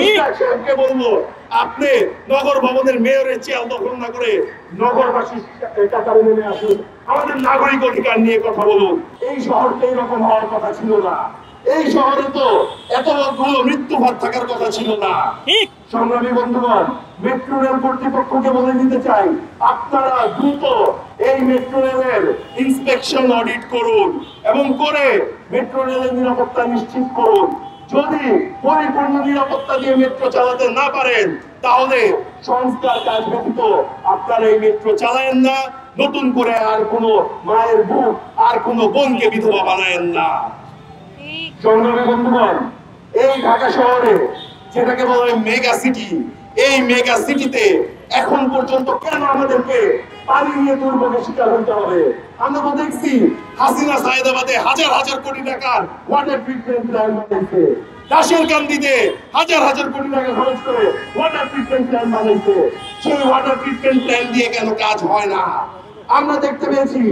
ইসলামকে বলবো, আপনি নগর ভবনের মেয়রের চেয়ার দখল না করে নগরবাসী কাতারে নেমে আসুন, আমাদের নাগরিক অধিকার নিয়ে কথা বলুন। এই শহরটা এরকম হওয়ার কথা ছিল না, এই শহরে তো এতগুলো মৃত্যুভাত থাকার কথা ছিল না। সংগ্রামী বন্ধুগণ, মেট্রো রেল কর্তৃপক্ষকে বলে দিতে চাই, আপনারা দ্রুত এই মেট্রো রেলের ইন্সপেকশন অডিট করুন এবং করে মেট্রো রেলের নিরাপত্তা নিশ্চিত করুন। যদি পরিপূর্ণ নিরাপত্তা দিয়ে মেট্রো চালাতে না পারেন, তাহলে সংস্কার কাজ ব্যতীত আপনারা এই মেট্রো চালায়েন না, নতুন করে আর কোনো মায়ের বুক আর কোনো বোনকে বিধবা বানায়েন না। সংগ্রামী বন্ধুগণ, এই ঢাকা শহরে যেটাকে বলা হয় মেগা সিটি, এই মেগা সিটিতে এখন পর্যন্ত কেন আমাদেরকে পানি নিয়ে দুর্ভোগের শিকার হতে হবে? আমরা তো দেখছি হাসিনা সায়েদাবাদে হাজার হাজার কোটি টাকার ওয়াটার ট্রিটমেন্ট প্ল্যান্ট বানাইছে, দাশেরকান্দিতে হাজার হাজার কোটি টাকা খরচ করে ওয়াটার ট্রিটমেন্ট প্ল্যান্ট বানাইছে। সেই ওয়াটার ট্রিটমেন্ট প্ল্যান্ট দিয়ে কেন কাজ হয় না? আমরা দেখতে পেয়েছি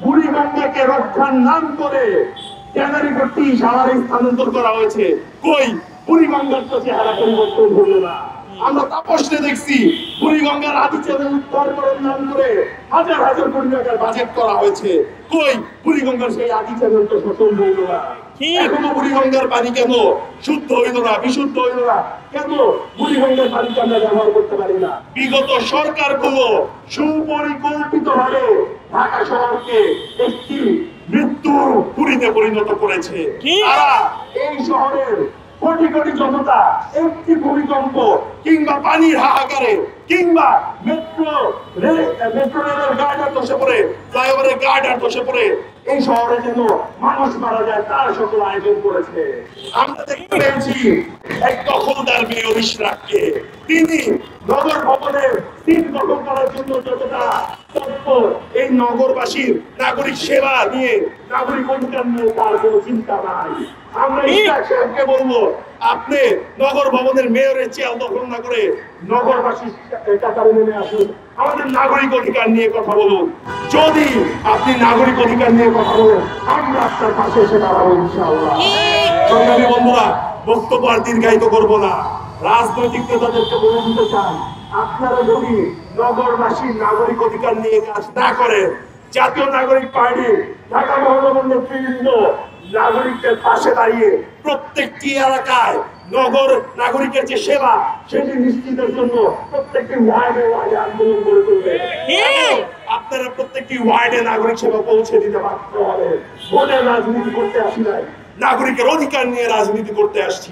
বুড়িগঙ্গাকে রক্ষার নাম করে ট্যানারি ভর্তি সাহারে স্থানান্তর করা হয়েছে, কই বুড়িগঙ্গার তো চেহারা পরিবর্তন হলো না। আমরা তাপসে দেখছি বুড়িগঙ্গার আদি চ্যানেল উদ্ধার করার নাম করে হাজার হাজার কোটি টাকার বাজেট করা হয়েছে, কই বুড়িগঙ্গার সেই আদি চ্যানেল তো সচল হইল না। এখনো বুড়িগঙ্গার পানি কেন শুদ্ধ হইল না, বিশুদ্ধ হইল না? কেন বুড়িগঙ্গার পানিকে আমরা ব্যবহার করতে পারি না? বিগত সরকারগুলো সুপরিকল্পিত ভাবে ঢাকা শহরকে একটি মৃত্যুর পুরীতে পরিণত করেছে। তারা এই শহরের কোটি কোটি জনতা একটি ভূমিকম্প কিংবা পানির হাহাকারে কিংবা মেট্রো রেলের গার্ডার ধসে পড়ে, ফ্লাইওভারের গার্ডার ধসে পড়ে এই শহরে যেন মানুষ মারা যায় তার সকল আয়োজন করেছে। আমরা দেখতে পেয়েছি এক দখলদার মেয়র ইশরাককে, তিনি নগর ভবনের সিট দখল করার জন্য যতটা তৎপর, এই নগরবাসীর নাগরিক সেবা নিয়ে, নাগরিক অধিকার নিয়ে তার কোনো চিন্তা নাই। আমরা ইসলামকে বলবো, আপনি নগর ভবনের মেয়রের চেয়ার দখল না করে নগরবাসী কাতারে নেমে আসুন, আমাদের নাগরিক অধিকার নিয়ে কথা বলুন। যদি আপনি নাগরিক অধিকার নিয়ে কথা বলেন, আমরা আপনার পাশে এসে দাঁড়াবো ইনশাআল্লাহ। সংগ্রামী বন্ধুরা, বক্তব্য আর দীর্ঘায়িত করবো না। রাজনৈতিক নেতাদেরকে বলে দিতে চান, আপনারা যদি নগরবাসীর নাগরিক অধিকার নিয়ে কাজ না করেন, জাতীয় নাগরিক পার্টি ঢাকা মহানগর নেতৃবৃন্দ নাগরিকদের পাশে দাঁড়িয়ে প্রত্যেকটি এলাকায় নগর নাগরিকের যে সেবা সেটি নিশ্চিতের জন্য প্রত্যেকটি ওয়ার্ডে ওয়ার্ডে আন্দোলন গড়ে তুলবে। আপনারা প্রত্যেকটি ওয়ার্ডে নাগরিক সেবা পৌঁছে দিতে বাধ্য হবে। ভোটের রাজনীতি করতে আসি নাই, নাগরিকের অধিকার নিয়ে রাজনীতি করতে আসছি।